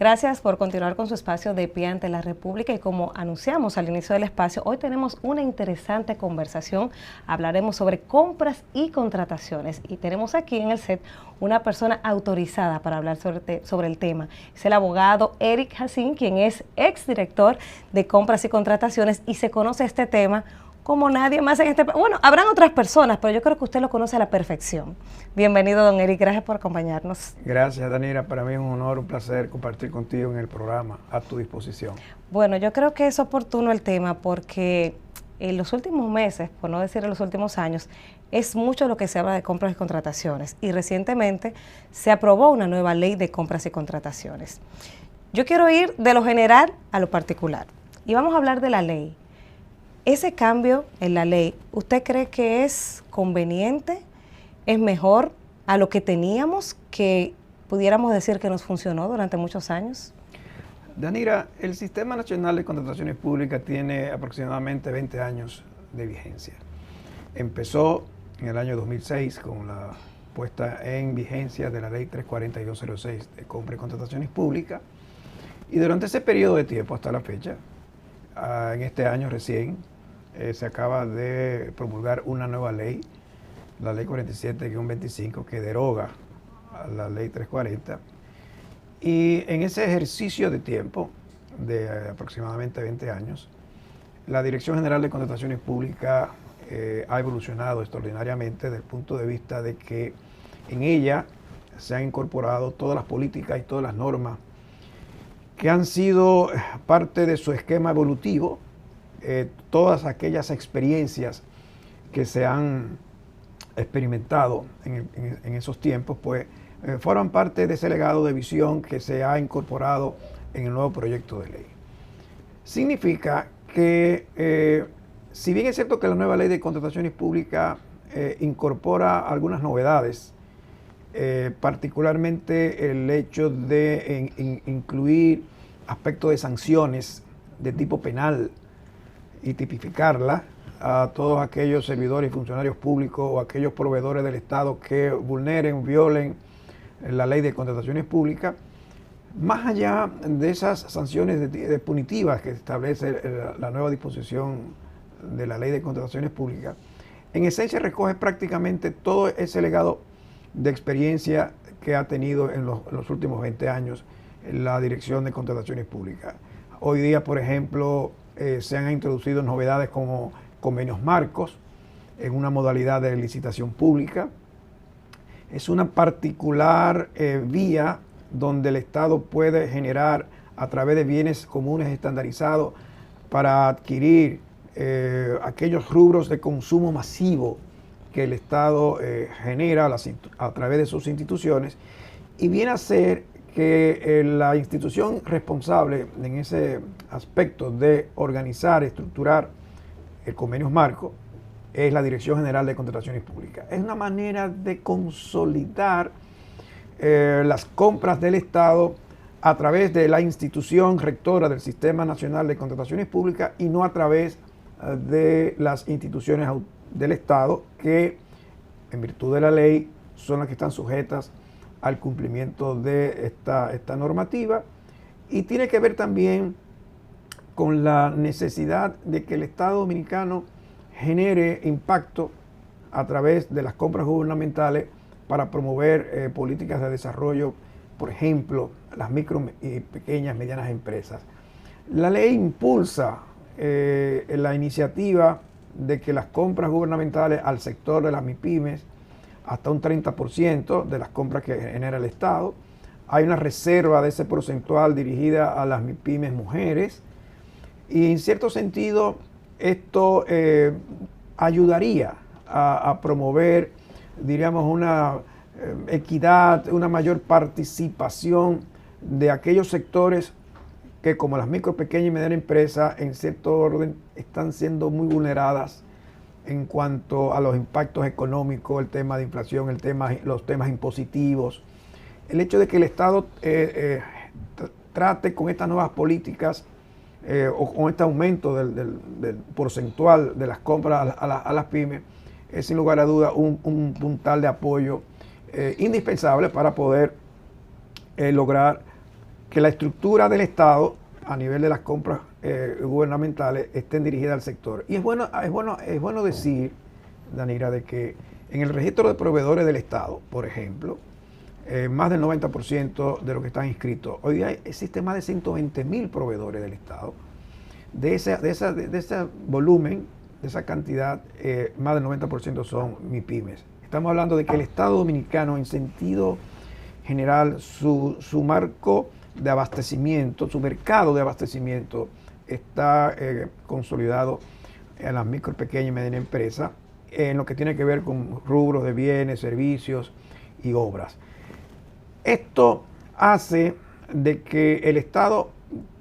Gracias por continuar con su espacio de pie ante la República y como anunciamos al inicio del espacio, hoy tenemos una interesante conversación. Hablaremos sobre compras y contrataciones y tenemos aquí en el set una persona autorizada para hablar sobre el tema. Es el abogado Eric Hassín, quien es exdirector de compras y contrataciones y se conoce este tema como nadie más en este país. Bueno, habrán otras personas, pero yo creo que usted lo conoce a la perfección. Bienvenido, don Eric, gracias por acompañarnos. Gracias, Danira, para mí es un honor, un placer compartir contigo en el programa, a tu disposición. Bueno, yo creo que es oportuno el tema porque en los últimos meses, por no decir en los últimos años, es mucho lo que se habla de compras y contrataciones y recientemente se aprobó una nueva ley de compras y contrataciones. Yo quiero ir de lo general a lo particular y vamos a hablar de la ley. Ese cambio en la ley, ¿usted cree que es conveniente? ¿Es mejor a lo que teníamos, que pudiéramos decir que nos funcionó durante muchos años? Danira, el Sistema Nacional de Contrataciones Públicas tiene aproximadamente 20 años de vigencia. Empezó en el año 2006 con la puesta en vigencia de la Ley 34206 de compra y contrataciones públicas y durante ese periodo de tiempo hasta la fecha, en este año recién, se acaba de promulgar una nueva ley, la Ley 47-25, que deroga a la Ley 340. Y en ese ejercicio de tiempo, de aproximadamente 20 años, la Dirección General de Contrataciones Públicas ha evolucionado extraordinariamente desde el punto de vista de que en ella se han incorporado todas las políticas y todas las normas que han sido parte de su esquema evolutivo. Todas aquellas experiencias que se han experimentado en esos tiempos, pues forman parte de ese legado de visión que se ha incorporado en el nuevo proyecto de ley. Significa que, si bien es cierto que la nueva ley de contrataciones públicas incorpora algunas novedades, particularmente el hecho de incluir aspectos de sanciones de tipo penal, y tipificarla a todos aquellos servidores y funcionarios públicos o aquellos proveedores del Estado que vulneren, violen la ley de contrataciones públicas, más allá de esas sanciones punitivas que establece la nueva disposición de la ley de contrataciones públicas, en esencia recoge prácticamente todo ese legado de experiencia que ha tenido en los últimos 20 años la Dirección de Contrataciones Públicas. Hoy día, por ejemplo, se han introducido novedades como convenios marcos en una modalidad de licitación pública. Es una particular vía donde el Estado puede generar a través de bienes comunes estandarizados para adquirir aquellos rubros de consumo masivo que el Estado genera a través de sus instituciones, y viene a ser que la institución responsable en ese aspecto de organizar, estructurar el convenio marco es la Dirección General de Contrataciones Públicas. Es una manera de consolidar las compras del Estado a través de la institución rectora del Sistema Nacional de Contrataciones Públicas y no a través de las instituciones del Estado que, en virtud de la ley, son las que están sujetas al cumplimiento de esta normativa, y tiene que ver también con la necesidad de que el Estado dominicano genere impacto a través de las compras gubernamentales para promover políticas de desarrollo, por ejemplo, las micro y pequeñas, medianas empresas. La ley impulsa la iniciativa de que las compras gubernamentales al sector de las MIPYMES, hasta un 30% de las compras que genera el Estado. Hay una reserva de ese porcentual dirigida a las MIPYMES mujeres, y en cierto sentido esto ayudaría a promover, diríamos, una equidad, una mayor participación de aquellos sectores que, como las micro, pequeñas y medianas empresas, en cierto orden están siendo muy vulneradas en cuanto a los impactos económicos, el tema de inflación, los temas impositivos. El hecho de que el Estado trate con estas nuevas políticas o con este aumento del porcentual de las compras a las pymes es sin lugar a duda un puntal de apoyo indispensable para poder lograr que la estructura del Estado a nivel de las compras gubernamentales estén dirigidas al sector. Y es bueno decir, Danira, de que en el registro de proveedores del Estado, por ejemplo, más del 90% de los que están inscritos, hoy día existe más de 120.000 proveedores del Estado. De ese volumen, de esa cantidad, más del 90% son MIPYMES. Estamos hablando de que el Estado dominicano, en sentido general, su marco de abastecimiento, su mercado de abastecimiento está consolidado en las micro, pequeñas y medianas empresas, en lo que tiene que ver con rubros de bienes, servicios y obras. Esto hace de que el Estado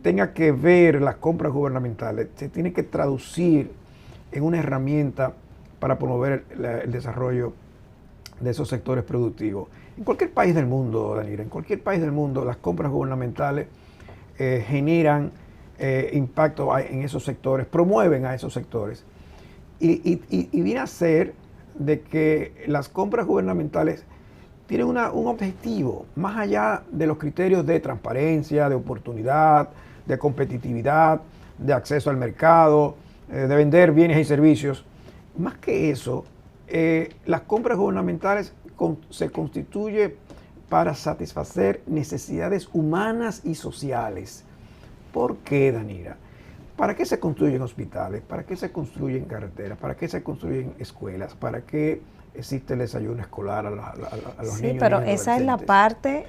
tenga que ver las compras gubernamentales, se tiene que traducir en una herramienta para promover el desarrollo de esos sectores productivos. En cualquier país del mundo, Danira, en cualquier país del mundo, las compras gubernamentales generan impacto en esos sectores, promueven a esos sectores. Y viene a ser de que las compras gubernamentales tienen un objetivo, más allá de los criterios de transparencia, de oportunidad, de competitividad, de acceso al mercado, de vender bienes y servicios. Más que eso, las compras gubernamentales se constituye para satisfacer necesidades humanas y sociales. ¿Por qué, Danira? ¿Para qué se construyen hospitales? ¿Para qué se construyen carreteras? ¿Para qué se construyen escuelas? ¿Para qué existe el desayuno escolar a los niños? Sí, pero esa es la parte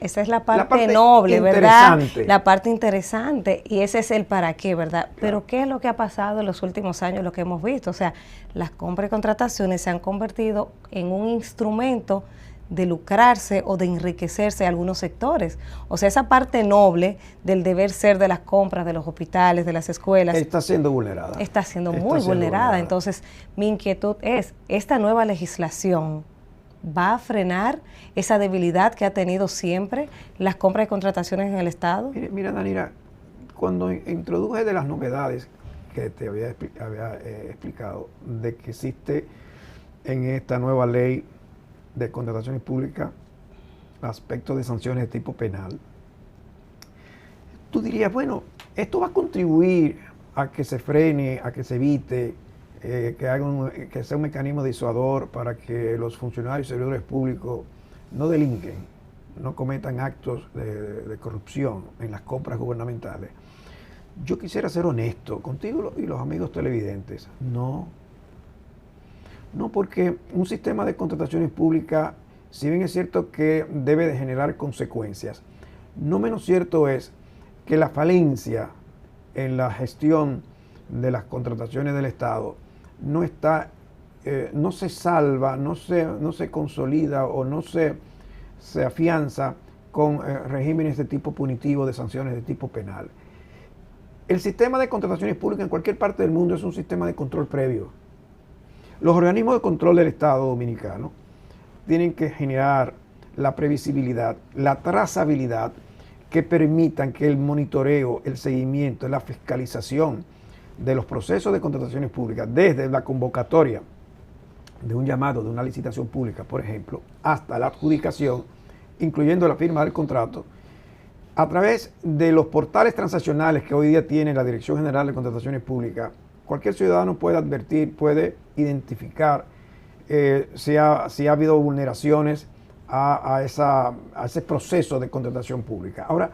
parte noble, ¿verdad? La parte interesante, y ese es el para qué, ¿verdad? Claro. Pero ¿qué es lo que ha pasado en los últimos años, lo que hemos visto? O sea, las compras y contrataciones se han convertido en un instrumento de lucrarse o de enriquecerse algunos sectores. O sea, esa parte noble del deber ser de las compras, de los hospitales, de las escuelas, está siendo vulnerada. Está siendo muy vulnerada. Entonces, mi inquietud es, ¿esta nueva legislación va a frenar esa debilidad que ha tenido siempre las compras y contrataciones en el Estado? Mira, Danira, cuando introduje de las novedades que te había explicado, de que existe en esta nueva ley de contrataciones públicas aspectos de sanciones de tipo penal, tú dirías, bueno, esto va a contribuir a que se frene, a que se evite, que sea un mecanismo disuador para que los funcionarios y servidores públicos no delinquen, no cometan actos de corrupción en las compras gubernamentales. Yo quisiera ser honesto contigo y los amigos televidentes. No, porque un sistema de contrataciones públicas, si bien es cierto que debe de generar consecuencias, no menos cierto es que la falencia en la gestión de las contrataciones del Estado no se salva, no se consolida o no se afianza con regímenes de tipo punitivo, de sanciones de tipo penal. El sistema de contrataciones públicas en cualquier parte del mundo es un sistema de control previo. Los organismos de control del Estado dominicano tienen que generar la previsibilidad, la trazabilidad que permitan que el monitoreo, el seguimiento, la fiscalización de los procesos de contrataciones públicas, desde la convocatoria de un llamado, de una licitación pública, por ejemplo, hasta la adjudicación, incluyendo la firma del contrato, a través de los portales transaccionales que hoy día tiene la Dirección General de Contrataciones Públicas, cualquier ciudadano puede advertir, puede identificar si ha habido vulneraciones a ese proceso de contratación pública. Ahora,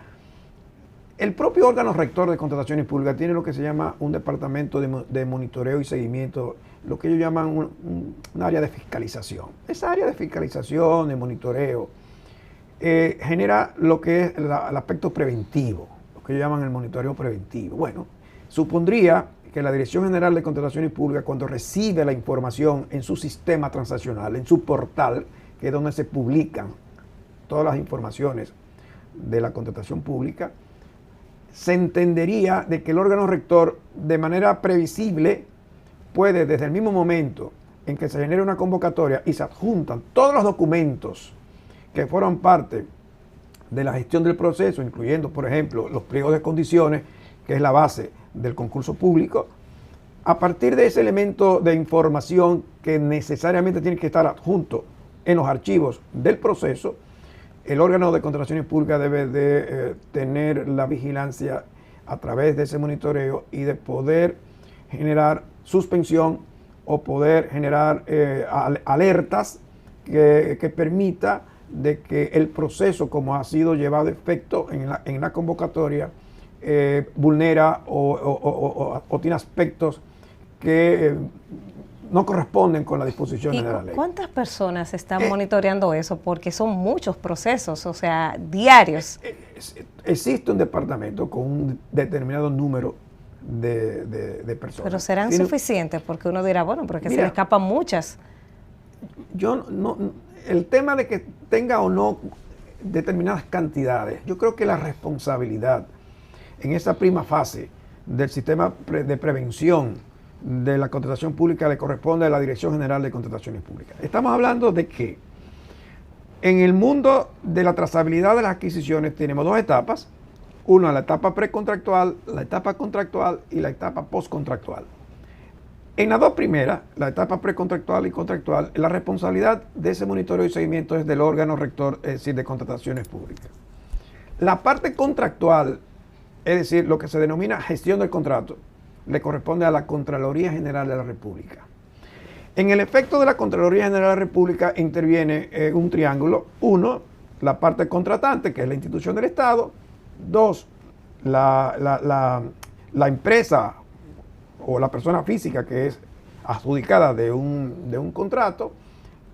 el propio órgano rector de contrataciones públicas tiene lo que se llama un departamento de monitoreo y seguimiento, lo que ellos llaman un área de fiscalización. Esa área de fiscalización, de monitoreo, genera lo que es el aspecto preventivo, lo que ellos llaman el monitoreo preventivo. Bueno, supondría que la Dirección General de Contrataciones Públicas, cuando recibe la información en su sistema transaccional, en su portal, que es donde se publican todas las informaciones de la contratación pública, se entendería de que el órgano rector, de manera previsible, puede, desde el mismo momento en que se genera una convocatoria y se adjuntan todos los documentos que forman parte de la gestión del proceso, incluyendo, por ejemplo, los pliegos de condiciones, que es la base del concurso público, a partir de ese elemento de información que necesariamente tiene que estar adjunto en los archivos del proceso, el órgano de contrataciones públicas debe de tener la vigilancia a través de ese monitoreo y de poder generar suspensión o poder generar alertas que permita de que el proceso, como ha sido llevado a efecto en la convocatoria, vulnera o tiene aspectos que no corresponden con las disposiciones de la ley. ¿Cuántas personas están monitoreando eso? Porque son muchos procesos, o sea, diarios. Existe un departamento con un determinado número de personas. Pero serán suficientes, porque uno dirá, bueno, porque se le escapan muchas. El tema de que tenga o no determinadas cantidades, yo creo que la responsabilidad en esa prima fase del sistema de prevención de la contratación pública le corresponde a la Dirección General de Contrataciones Públicas. Estamos hablando de que en el mundo de la trazabilidad de las adquisiciones tenemos dos etapas. Una, la etapa precontractual, la etapa contractual y la etapa postcontractual. En las dos primeras, la etapa precontractual y contractual, la responsabilidad de ese monitoreo y seguimiento es del órgano rector, es decir, de contrataciones públicas. La parte contractual, es decir, lo que se denomina gestión del contrato, le corresponde a la Contraloría General de la República. En el efecto de la Contraloría General de la República interviene un triángulo. Uno, la parte contratante, que es la institución del Estado. Dos, la empresa o la persona física que es adjudicada de un contrato.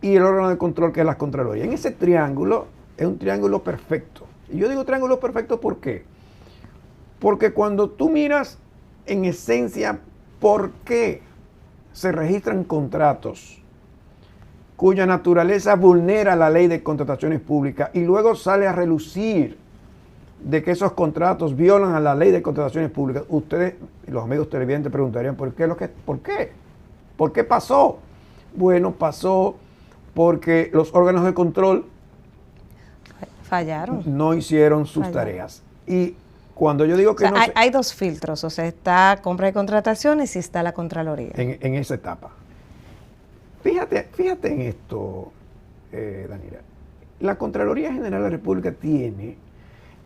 Y el órgano de control, que es la Contraloría. En ese triángulo es un triángulo perfecto. Y yo digo triángulo perfecto, ¿por qué? Porque cuando tú miras en esencia, ¿por qué se registran contratos cuya naturaleza vulnera la ley de contrataciones públicas y luego sale a relucir de que esos contratos violan a la ley de contrataciones públicas? Ustedes, los amigos televidentes, preguntarían, ¿por qué? ¿Por qué? ¿Por qué pasó? Bueno, pasó porque los órganos de control fallaron. No hicieron sus tareas. Y cuando yo digo que hay dos filtros, o sea, está compra y contrataciones y está la Contraloría. En esa etapa. Fíjate en esto, Daniela. La Contraloría General de la República tiene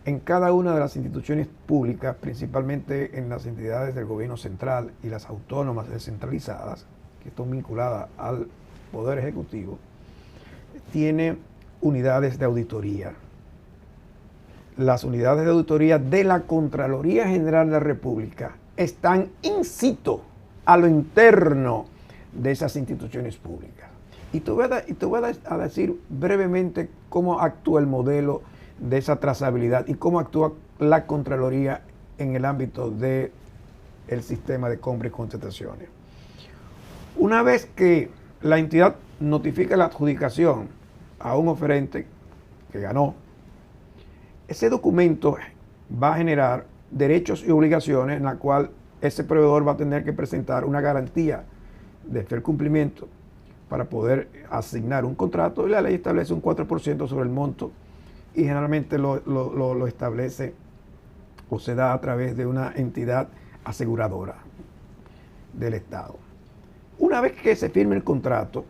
en cada una de las instituciones públicas, principalmente en las entidades del gobierno central y las autónomas descentralizadas, que están vinculadas al Poder Ejecutivo, tiene unidades de auditoría. Las unidades de auditoría de la Contraloría General de la República están in situ, a lo interno de esas instituciones públicas. Y te voy a decir brevemente cómo actúa el modelo de esa trazabilidad y cómo actúa la Contraloría en el ámbito del sistema de compra y contrataciones. Una vez que la entidad notifica la adjudicación a un oferente que ganó, ese documento va a generar derechos y obligaciones en la cual ese proveedor va a tener que presentar una garantía de fiel cumplimiento para poder asignar un contrato, y la ley establece un 4% sobre el monto y generalmente lo establece o se da a través de una entidad aseguradora del Estado. Una vez que se firme el contrato,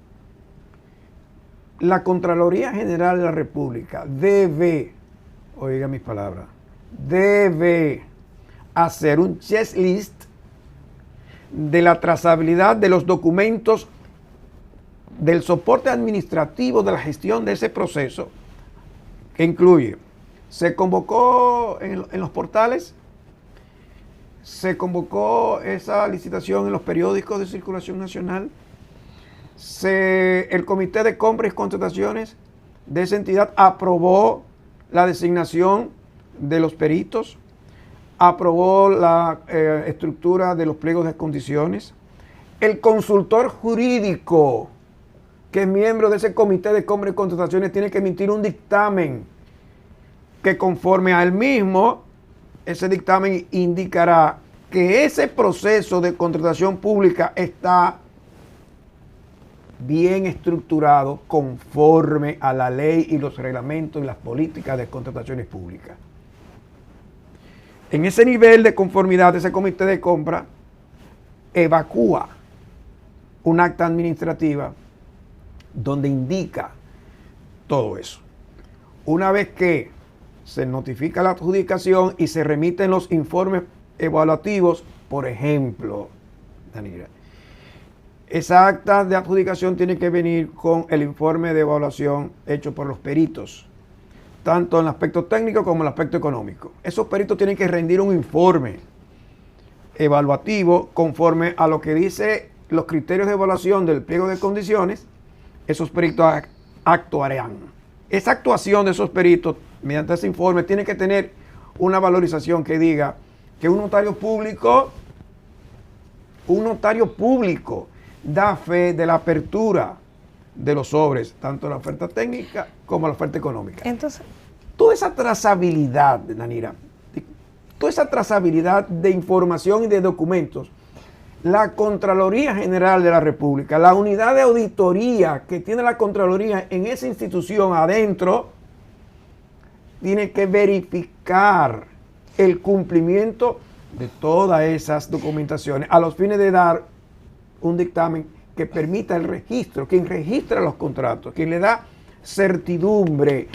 la Contraloría General de la República debe, oiga mis palabras, debe hacer un checklist de la trazabilidad de los documentos del soporte administrativo de la gestión de ese proceso, que incluye, se convocó en los portales, se convocó esa licitación en los periódicos de circulación nacional, el Comité de Compras y Contrataciones de esa entidad aprobó la designación de los peritos, aprobó la estructura de los pliegos de condiciones. El consultor jurídico, que es miembro de ese Comité de Compras y Contrataciones, tiene que emitir un dictamen que, conforme a él mismo, ese dictamen indicará que ese proceso de contratación pública está bien estructurado conforme a la ley y los reglamentos y las políticas de contrataciones públicas. En ese nivel de conformidad, ese comité de compra evacúa un acta administrativa donde indica todo eso. Una vez que se notifica la adjudicación y se remiten los informes evaluativos, por ejemplo, Danira, esa acta de adjudicación tiene que venir con el informe de evaluación hecho por los peritos, tanto en el aspecto técnico como en el aspecto económico. Esos peritos tienen que rendir un informe evaluativo conforme a lo que dice los criterios de evaluación del pliego de condiciones. Esos peritos actuarán. Esa actuación de esos peritos mediante ese informe tiene que tener una valorización que diga que un notario público da fe de la apertura de los sobres, tanto la oferta técnica como la oferta económica. Entonces, toda esa trazabilidad, Danira, toda esa trazabilidad de información y de documentos, la Contraloría General de la República, la unidad de auditoría que tiene la Contraloría en esa institución adentro, tiene que verificar el cumplimiento de todas esas documentaciones a los fines de dar un dictamen que permita el registro, quien registra los contratos, quien le da certidumbre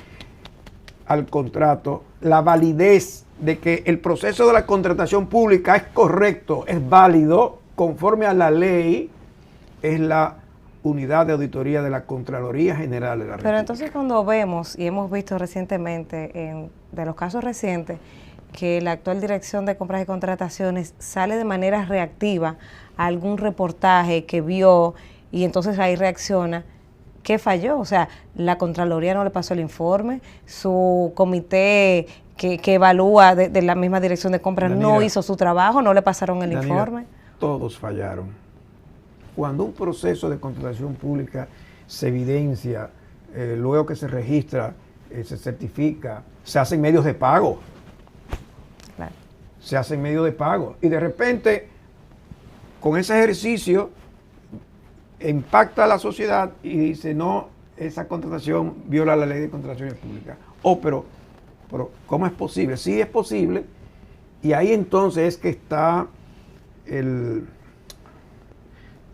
al contrato, la validez de que el proceso de la contratación pública es correcto, es válido, conforme a la ley, es la unidad de auditoría de la Contraloría General de la República. Pero entonces cuando vemos, y hemos visto recientemente, de los casos recientes, que la actual Dirección de Compras y Contrataciones sale de manera reactiva a algún reportaje que vio y entonces ahí reacciona, ¿qué falló? O sea, la Contraloría no le pasó el informe, su comité que evalúa de la misma Dirección de Compras no hizo su trabajo, no le pasaron el informe. Todos fallaron. Cuando un proceso de contratación pública se evidencia, luego que se registra, se certifica, se hacen medios de pago. Claro. Se hacen medios de pago. Y de repente, con ese ejercicio, impacta a la sociedad y dice, no, esa contratación viola la ley de contrataciones públicas. Pero ¿cómo es posible? Sí es posible. Y ahí entonces es que está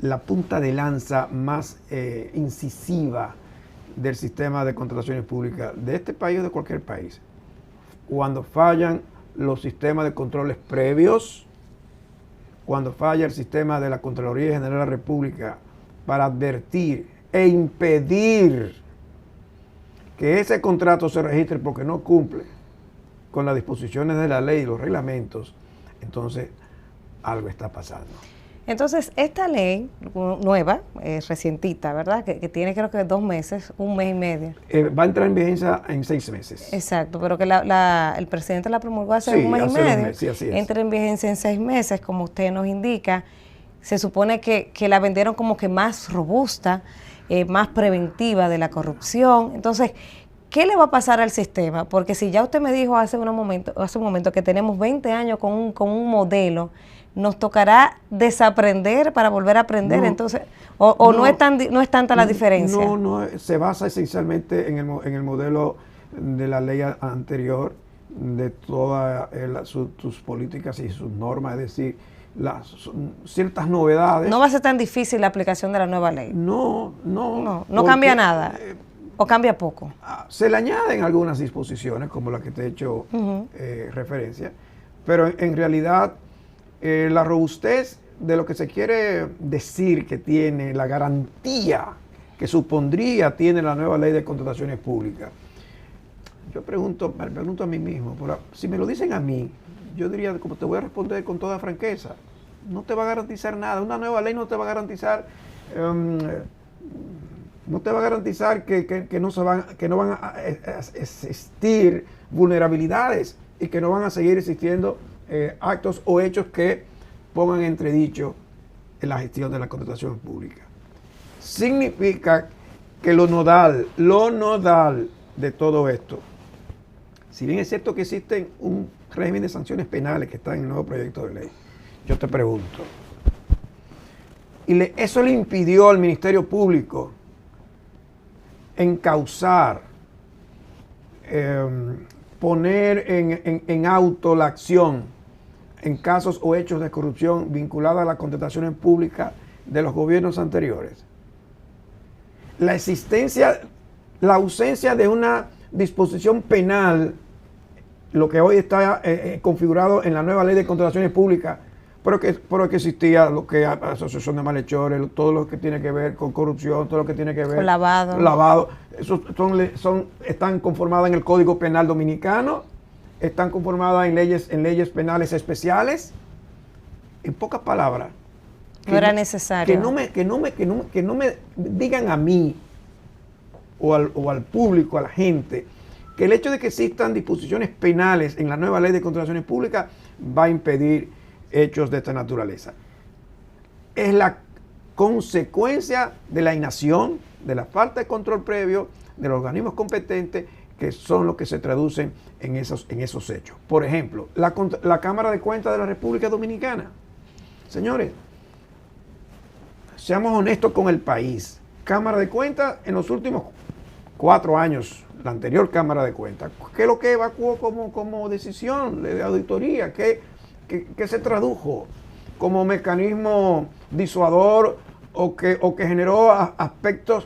la punta de lanza más incisiva del sistema de contrataciones públicas de este país o de cualquier país. Cuando fallan los sistemas de controles previos, cuando falla el sistema de la Contraloría General de la República para advertir e impedir que ese contrato se registre porque no cumple con las disposiciones de la ley y los reglamentos, entonces algo está pasando. Entonces, esta ley nueva, recientita, ¿verdad? Que tiene creo que 2 meses, 1 mes y medio. Va a entrar en vigencia en 6 meses. Exacto, pero que el presidente la promulgó hace 1 mes y medio. Sí, así es. Entra en vigencia en 6 meses, como usted nos indica. Se supone que la vendieron como que más robusta, más preventiva de la corrupción. Entonces, ¿qué le va a pasar al sistema? Porque si ya usted me dijo hace un momento que tenemos 20 años con un modelo, nos tocará desaprender para volver a aprender, no, entonces, no es tanta la diferencia. No, se basa esencialmente en el modelo de la ley anterior, de todas sus políticas y sus normas, es decir, ciertas novedades. ¿No va a ser tan difícil la aplicación de la nueva ley? No cambia nada, o cambia poco. Se le añaden algunas disposiciones, como la que te he hecho referencia, pero en realidad la robustez de lo que se quiere decir que tiene, la garantía que supondría tiene la nueva ley de contrataciones públicas. Yo me pregunto a mí mismo, si me lo dicen a mí, yo diría, como te voy a responder con toda franqueza, no te va a garantizar nada. Una nueva ley no te va a garantizar, que no van a existir vulnerabilidades y que no van a seguir existiendo actos o hechos que pongan entredicho en la gestión de la contratación pública. Significa que lo nodal de todo esto, si bien es cierto que existe un régimen de sanciones penales que está en el nuevo proyecto de ley, yo te pregunto, eso le impidió al Ministerio Público encauzar, poner en auto la acción en casos o hechos de corrupción vinculados a las contrataciones públicas de los gobiernos anteriores. La ausencia de una disposición penal, lo que hoy está configurado en la nueva ley de contrataciones públicas, pero que existía lo que asociación de malhechores, todo lo que tiene que ver con corrupción, todo lo que tiene que ver con lavado. Esos están conformadas en el Código Penal Dominicano, están conformadas en leyes penales especiales. En pocas palabras, no era necesario. Que no me digan a mí o al público, a la gente, que el hecho de que existan disposiciones penales en la nueva ley de contrataciones públicas va a impedir hechos de esta naturaleza. Es la consecuencia de la inacción, de la falta de control previo de los organismos competentes, que son los que se traducen en esos hechos. Por ejemplo, la Cámara de Cuentas de la República Dominicana. Señores, seamos honestos con el país. Cámara de Cuentas en los últimos 4 años, la anterior Cámara de Cuentas, ¿qué es lo que evacuó como decisión de auditoría? ¿Qué se tradujo como mecanismo disuador o que generó aspectos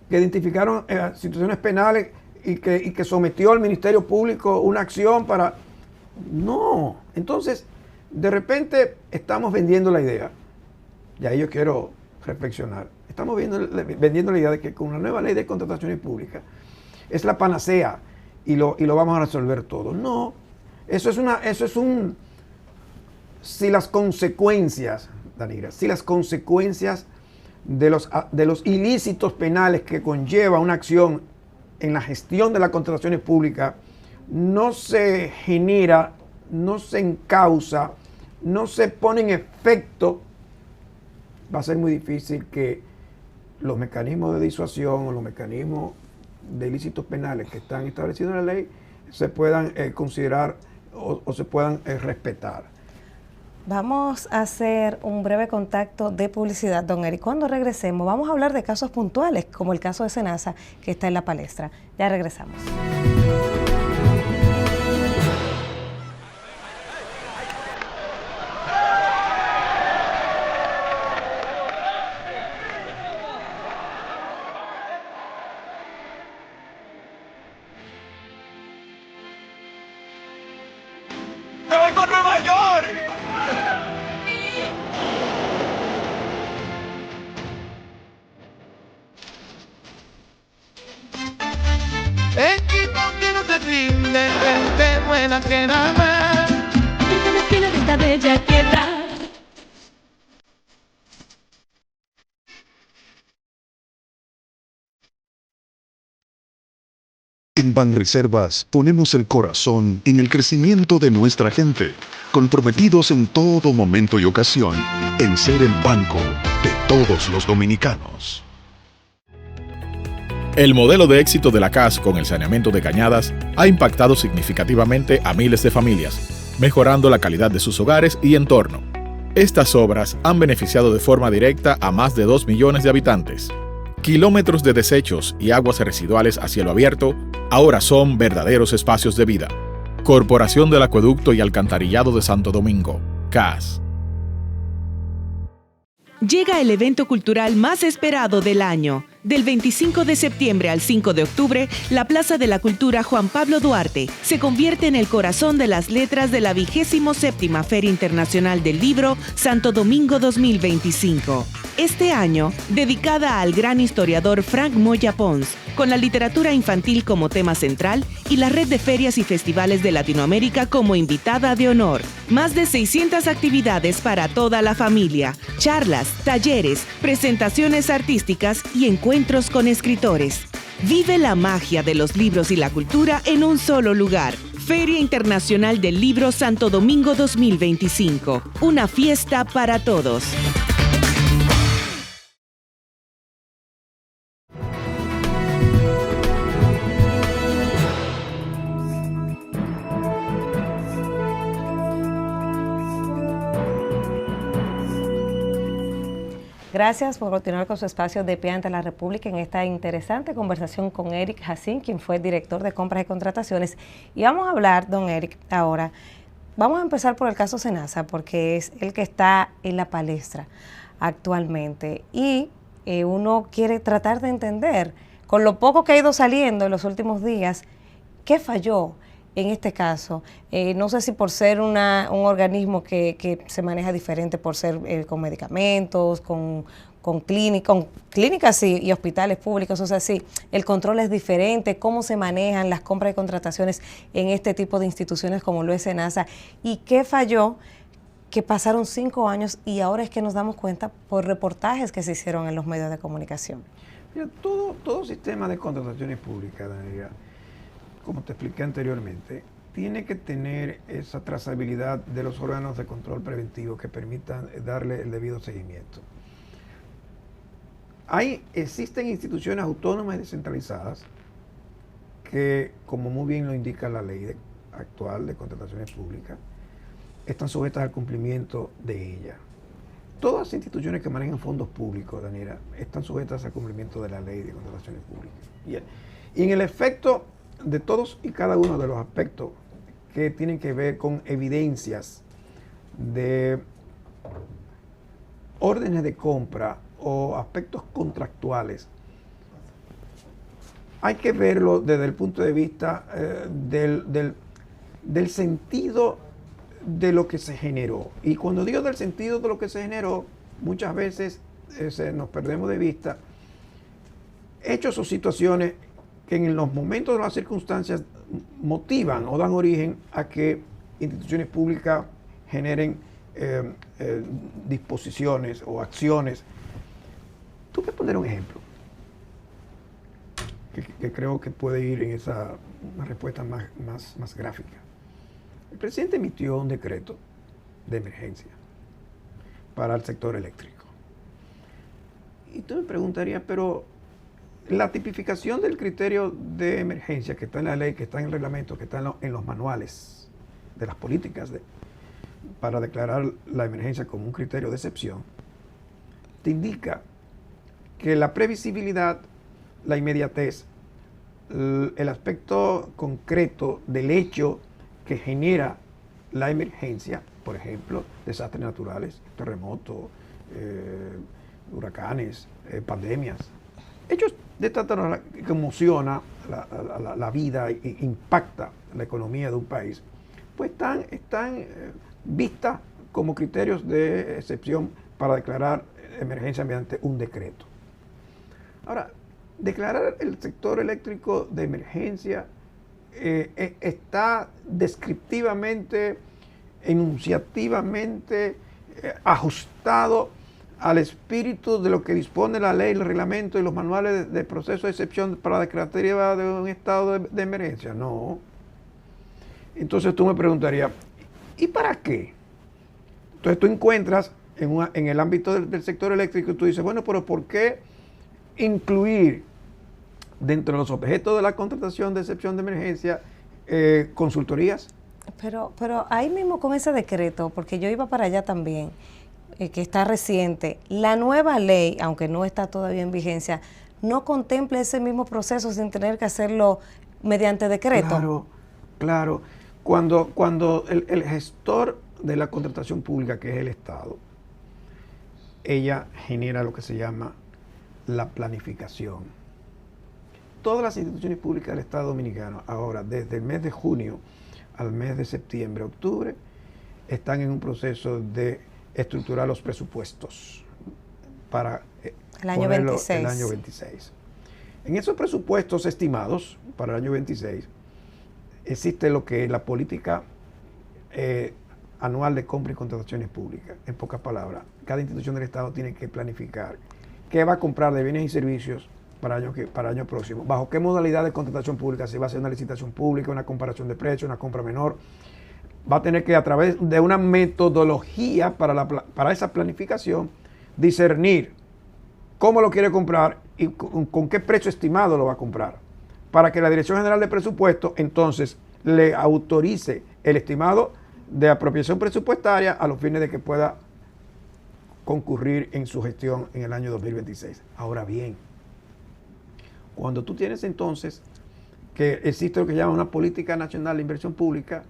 que identificaron situaciones penales y que sometió al Ministerio Público una acción para... No, entonces de repente estamos vendiendo la idea, y ahí yo quiero reflexionar, estamos vendiendo la idea de que con una nueva ley de contrataciones públicas es la panacea y lo vamos a resolver todo. No, si las consecuencias, Danira, si las consecuencias de los ilícitos penales que conlleva una acción en la gestión de las contrataciones públicas no se genera, no se encausa, no se pone en efecto, va a ser muy difícil que los mecanismos de disuasión o los mecanismos de ilícitos penales que están establecidos en la ley se puedan considerar o se puedan respetar. Vamos a hacer un breve contacto de publicidad, don Eric. Cuando regresemos vamos a hablar de casos puntuales, como el caso de Senasa, que está en la palestra. Ya regresamos. ¡Vengo a Nueva York! Equipo que no te rinde, gente buena que nada más. Desde la esquina de esta bella tierra. En Banreservas ponemos el corazón en el crecimiento de nuestra gente, comprometidos en todo momento y ocasión en ser el banco de todos los dominicanos. El modelo de éxito de la CAS con el saneamiento de cañadas ha impactado significativamente a miles de familias, mejorando la calidad de sus hogares y entorno. Estas obras han beneficiado de forma directa a más de 2 millones de habitantes. Kilómetros de desechos y aguas residuales a cielo abierto ahora son verdaderos espacios de vida. Corporación del Acueducto y Alcantarillado de Santo Domingo, CAS. Llega el evento cultural más esperado del año. Del 25 de septiembre al 5 de octubre, la Plaza de la Cultura Juan Pablo Duarte se convierte en el corazón de las letras de la 27ª Feria Internacional del Libro Santo Domingo 2025. Este año, dedicada al gran historiador Frank Moya Pons, con la literatura infantil como tema central y la red de ferias y festivales de Latinoamérica como invitada de honor. Más de 600 actividades para toda la familia, charlas, talleres, presentaciones artísticas y encuentros con escritores. Vive la magia de los libros y la cultura en un solo lugar. Feria Internacional del Libro Santo Domingo 2025. Una fiesta para todos. Gracias por continuar con su espacio de Pie ante la República en esta interesante conversación con Eric Jacín, quien fue director de compras y contrataciones. Y vamos a hablar, don Eric, ahora, vamos a empezar por el caso Senasa, porque es el que está en la palestra actualmente. Y uno quiere tratar de entender con lo poco que ha ido saliendo en los últimos días, ¿qué falló en este caso? No sé si por ser un organismo que se maneja diferente, por ser con medicamentos, con clínicas y hospitales públicos, o sea, sí, el control es diferente, cómo se manejan las compras y contrataciones en este tipo de instituciones como lo es SENASA, y qué falló que pasaron 5 años y ahora es que nos damos cuenta por reportajes que se hicieron en los medios de comunicación. Mira, todo sistema de contrataciones públicas, Daniela, como te expliqué anteriormente, tiene que tener esa trazabilidad de los órganos de control preventivo que permitan darle el debido seguimiento. Existen instituciones autónomas y descentralizadas que, como muy bien lo indica la ley actual de contrataciones públicas, están sujetas al cumplimiento de ella. Todas las instituciones que manejan fondos públicos, Daniela, están sujetas al cumplimiento de la ley de contrataciones públicas. Y en el efecto de todos y cada uno de los aspectos que tienen que ver con evidencias de órdenes de compra o aspectos contractuales, hay que verlo desde el punto de vista del sentido de lo que se generó. Y cuando digo del sentido de lo que se generó, muchas veces nos perdemos de vista hechos o situaciones que en los momentos de las circunstancias motivan o dan origen a que instituciones públicas generen disposiciones o acciones. Tú puedes poner un ejemplo que creo que puede ir en una respuesta más gráfica. El presidente emitió un decreto de emergencia para el sector eléctrico. Y tú me preguntarías, pero la tipificación del criterio de emergencia que está en la ley, que está en el reglamento, que está en los manuales de las políticas para declarar la emergencia como un criterio de excepción, te indica que la previsibilidad, la inmediatez, el aspecto concreto del hecho que genera la emergencia, por ejemplo, desastres naturales, terremotos, huracanes, pandemias, hechos de tanta que emociona la vida e impacta la economía de un país, pues están vistas como criterios de excepción para declarar emergencia mediante un decreto. Ahora, declarar el sector eléctrico de emergencia está descriptivamente, enunciativamente ajustado al espíritu de lo que dispone la ley, el reglamento y los manuales de proceso de excepción para la declaratoria de un estado de emergencia. No. Entonces tú me preguntarías, ¿y para qué? Entonces tú encuentras en el ámbito del sector eléctrico y tú dices, bueno, pero ¿por qué incluir dentro de los objetos de la contratación de excepción de emergencia consultorías? Pero ahí mismo con ese decreto, porque yo iba para allá también, que está reciente, la nueva ley, aunque no está todavía en vigencia, no contempla ese mismo proceso sin tener que hacerlo mediante decreto. Claro. Cuando el gestor de la contratación pública, que es el Estado, ella genera lo que se llama la planificación. Todas las instituciones públicas del Estado Dominicano, ahora, desde el mes de junio al mes de septiembre, octubre, están en un proceso de estructurar los presupuestos para el año 26. El año 26. En esos presupuestos estimados para el año 26, existe lo que es la política anual de compra y contrataciones públicas. En pocas palabras, cada institución del Estado tiene que planificar qué va a comprar de bienes y servicios para el año próximo, bajo qué modalidad de contratación pública, si va a ser una licitación pública, una comparación de precios, una compra menor. Va a tener que, a través de una metodología para esa planificación, discernir cómo lo quiere comprar y con qué precio estimado lo va a comprar, para que la Dirección General de Presupuesto entonces le autorice el estimado de apropiación presupuestaria a los fines de que pueda concurrir en su gestión en el año 2026. Ahora bien, cuando tú tienes entonces que existe lo que llama una política nacional de inversión pública,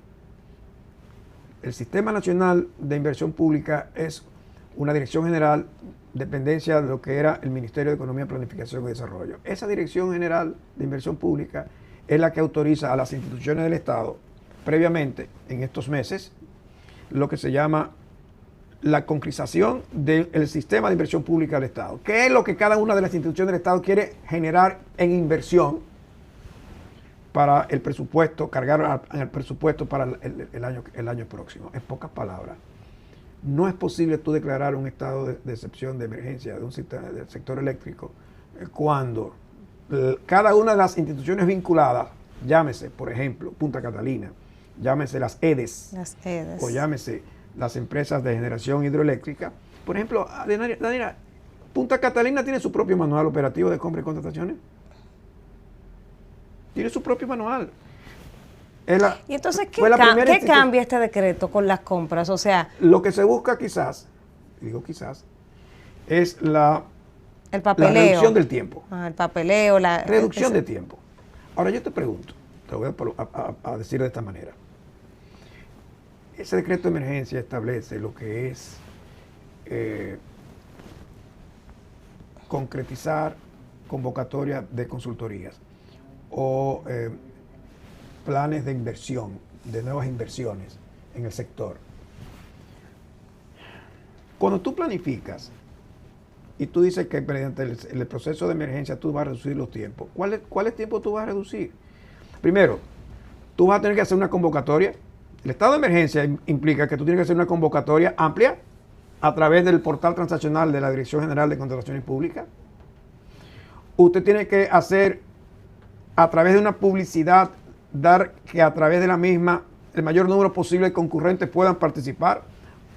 el Sistema Nacional de Inversión Pública es una dirección general dependencia de lo que era el Ministerio de Economía, Planificación y Desarrollo. Esa Dirección General de Inversión Pública es la que autoriza a las instituciones del Estado, previamente, en estos meses, lo que se llama la concretización del sistema de inversión pública del Estado. ¿Qué es lo que cada una de las instituciones del Estado quiere generar en inversión para el presupuesto, cargar en el presupuesto para el año próximo? En pocas palabras, no es posible tú declarar un estado de excepción, de emergencia de un sistema, del sector eléctrico cuando cada una de las instituciones vinculadas, llámese, por ejemplo, Punta Catalina, llámese las EDES, o llámese las empresas de generación hidroeléctrica. Por ejemplo, Daniela, Punta Catalina tiene su propio manual operativo de compra y contrataciones. Tiene su propio manual. Y entonces, ¿qué cambia este decreto con las compras? O sea, lo que se busca quizás, digo quizás, es la reducción del tiempo. El papeleo, reducción de tiempo. Ahora yo te pregunto, te voy a decir de esta manera. Ese decreto de emergencia establece lo que es concretizar convocatoria de consultorías o planes de inversión, de nuevas inversiones en el sector. Cuando tú planificas y tú dices que mediante el proceso de emergencia tú vas a reducir los tiempos, ¿cuáles tiempos tú vas a reducir? Primero, tú vas a tener que hacer una convocatoria. El estado de emergencia implica que tú tienes que hacer una convocatoria amplia a través del portal transaccional de la Dirección General de Contrataciones Públicas. Usted tiene que hacer a través de una publicidad, dar que a través de la misma el mayor número posible de concurrentes puedan participar.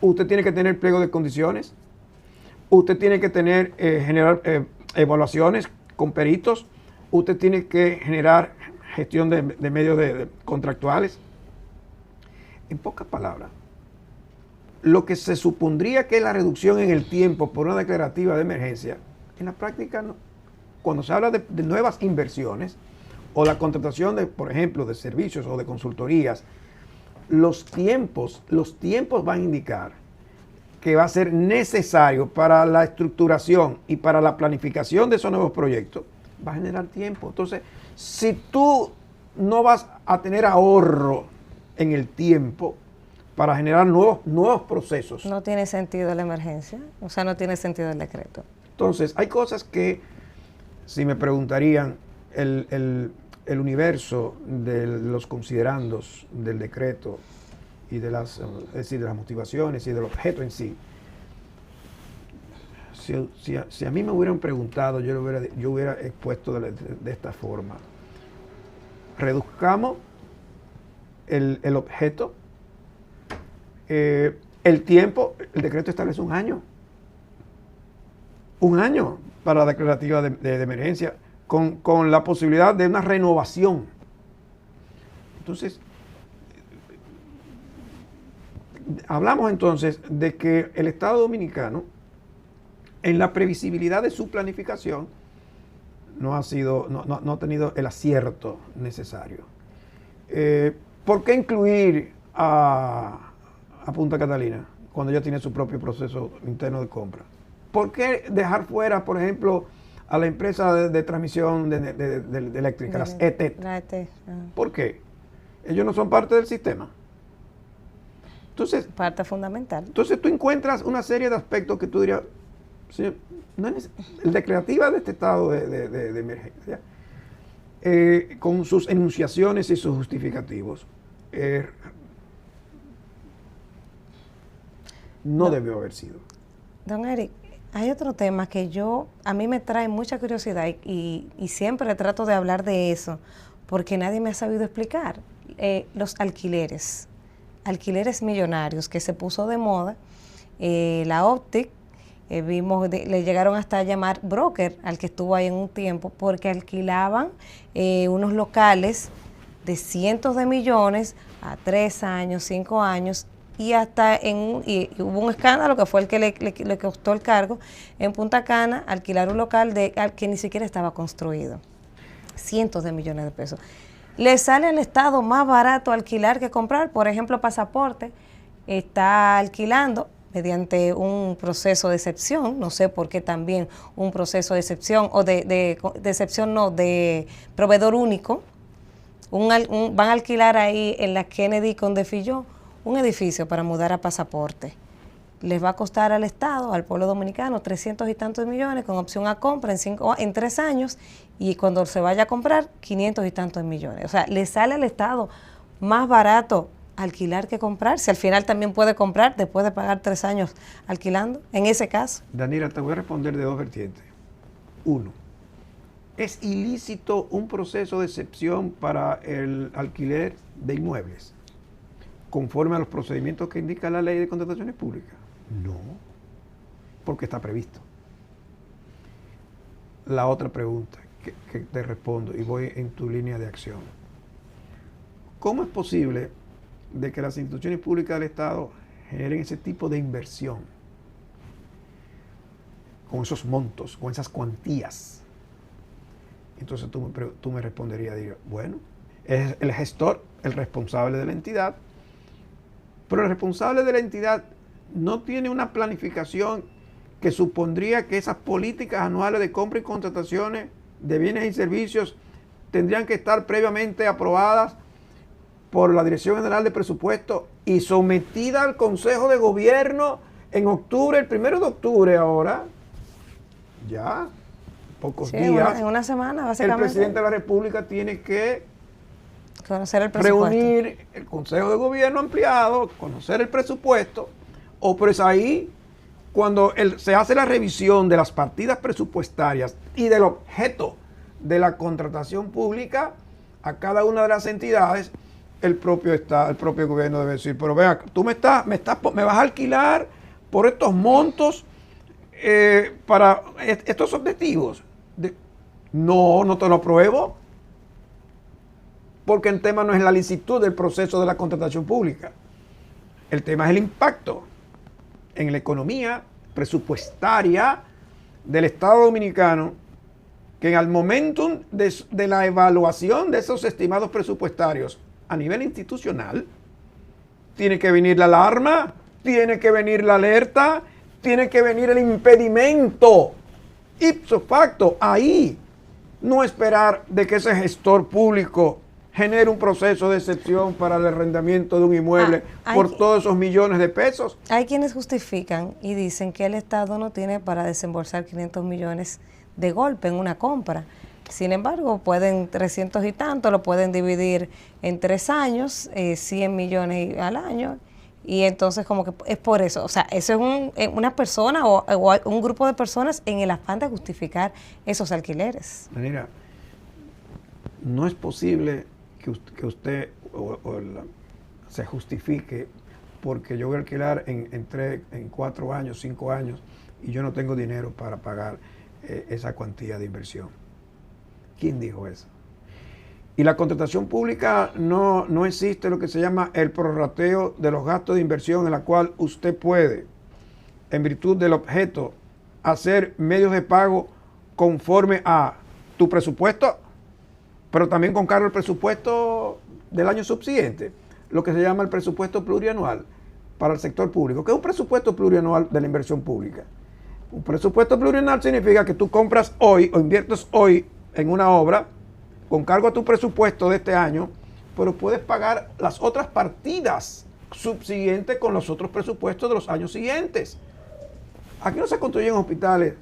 Usted tiene que tener pliego de condiciones. Usted tiene que tener, generar evaluaciones con peritos. Usted tiene que generar gestión de medios contractuales. En pocas palabras, lo que se supondría que es la reducción en el tiempo por una declarativa de emergencia, en la práctica no. Cuando se habla de nuevas inversiones o la contratación de, por ejemplo, de servicios o de consultorías, los tiempos van a indicar que va a ser necesario para la estructuración y para la planificación de esos nuevos proyectos, va a generar tiempo. Entonces, si tú no vas a tener ahorro en el tiempo para generar nuevos procesos. No tiene sentido la emergencia, o sea, no tiene sentido el decreto. Entonces, hay cosas que, si me preguntarían, el universo de los considerandos del decreto y de las motivaciones y del objeto en sí, si a mí me hubieran preguntado, yo hubiera expuesto de esta forma. Reduzcamos el objeto, el tiempo. El decreto establece un año para la declarativa de emergencia, con la posibilidad de una renovación. Entonces, hablamos entonces de que el Estado Dominicano, en la previsibilidad de su planificación, no ha tenido el acierto necesario. ¿Por qué incluir a Punta Catalina cuando ya tiene su propio proceso interno de compra? ¿Por qué dejar fuera, por ejemplo, a la empresa de transmisión de eléctrica, las ETET? ¿Por qué? Ellos no son parte del sistema. Entonces, parte fundamental. Entonces tú encuentras una serie de aspectos que tú dirías, señor, no es el declarativa de este estado de emergencia, con sus enunciaciones y sus justificativos, no debió haber sido. Don Eric, hay otro tema que a mí me trae mucha curiosidad y siempre trato de hablar de eso porque nadie me ha sabido explicar. Los alquileres millonarios que se puso de moda, la Optic, le llegaron hasta a llamar broker al que estuvo ahí en un tiempo porque alquilaban unos locales de cientos de millones a 3 años, 5 años, y hasta y hubo un escándalo que fue el que le costó el cargo en Punta Cana, alquilar un local al que ni siquiera estaba construido. Cientos de millones de pesos. Le sale al Estado más barato alquilar que comprar. Por ejemplo, Pasaporte está alquilando mediante un proceso de excepción, no sé por qué también un proceso de excepción, o de excepción no, de proveedor único. Van a alquilar ahí en la Kennedy con De Filló un edificio para mudar a Pasaporte. Les va a costar al Estado, al pueblo dominicano, 300 y tantos millones con opción a compra en 3 años, y cuando se vaya a comprar, 500 y tantos millones. O sea, le sale al Estado más barato alquilar que comprar, si al final también puede comprar después de pagar 3 años alquilando, en ese caso. Danira, te voy a responder de 2 vertientes. 1. ¿Es ilícito un proceso de excepción para el alquiler de inmuebles conforme a los procedimientos que indica la Ley de Contrataciones Públicas? No, porque está previsto. La otra pregunta que te respondo, y voy en tu línea de acción. ¿Cómo es posible de que las instituciones públicas del Estado generen ese tipo de inversión con esos montos, con esas cuantías? Entonces tú me responderías, digo, bueno, es el gestor, el responsable de la entidad, pero el responsable de la entidad no tiene una planificación que supondría que esas políticas anuales de compra y contrataciones de bienes y servicios tendrían que estar previamente aprobadas por la Dirección General de Presupuesto y sometida al Consejo de Gobierno en octubre, el 1 de octubre ahora, ya, pocos días. En una semana, básicamente. El presidente de la República tiene que conocer el presupuesto, reunir el Consejo de Gobierno ampliado, conocer el presupuesto, o pues ahí, cuando se hace la revisión de las partidas presupuestarias y del objeto de la contratación pública a cada una de las entidades, el propio gobierno debe decir, pero vea, tú me vas a alquilar por estos montos para estos objetivos. No te lo apruebo, porque el tema no es la licitud del proceso de la contratación pública. El tema es el impacto en la economía presupuestaria del Estado Dominicano, que al momento de la evaluación de esos estimados presupuestarios a nivel institucional, tiene que venir la alarma, tiene que venir la alerta, tiene que venir el impedimento, ipso facto, ahí. No esperar de que ese gestor público genere un proceso de excepción para el arrendamiento de un inmueble por todos esos millones de pesos. Hay quienes justifican y dicen que el Estado no tiene para desembolsar 500 millones de golpe en una compra. Sin embargo, 300 y tanto lo pueden dividir en 3 años, 100 millones al año, y entonces como que es por eso. O sea, eso es una persona o un grupo de personas en el afán de justificar esos alquileres. Mira, no es posible que usted se justifique porque yo voy a alquilar en 4 años, 5 años, y yo no tengo dinero para pagar esa cuantía de inversión. ¿Quién dijo eso? Y la contratación pública no existe lo que se llama el prorrateo de los gastos de inversión, en la cual usted puede, en virtud del objeto, hacer medios de pago conforme a tu presupuesto, pero también con cargo al presupuesto del año subsiguiente, lo que se llama el presupuesto plurianual para el sector público. ¿Qué es un presupuesto plurianual de la inversión pública? Un presupuesto plurianual significa que tú compras hoy o inviertes hoy en una obra con cargo a tu presupuesto de este año, pero puedes pagar las otras partidas subsiguientes con los otros presupuestos de los años siguientes. Aquí no se construyen hospitales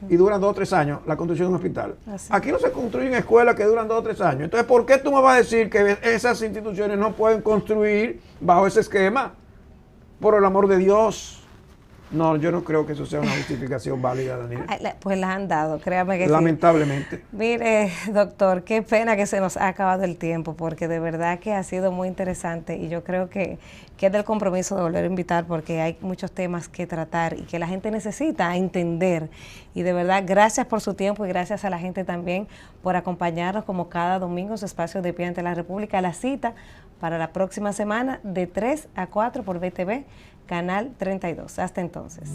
y duran 2 o 3 años la construcción de un hospital. Aquí no se construyen escuelas que duran 2 o 3 años. Entonces, ¿por qué tú me vas a decir que esas instituciones no pueden construir bajo ese esquema? Por el amor de Dios. No, yo no creo que eso sea una justificación válida, Daniel. Pues la han dado, créame que lamentablemente. Sí. Mire, doctor, qué pena que se nos ha acabado el tiempo, porque de verdad que ha sido muy interesante y yo creo que es del compromiso de volver a invitar, porque hay muchos temas que tratar y que la gente necesita entender. Y de verdad, gracias por su tiempo y gracias a la gente también por acompañarnos como cada domingo en su espacio de Pie ante la República. La cita para la próxima semana de 3 a 4 por BTV, Canal 32. Hasta entonces.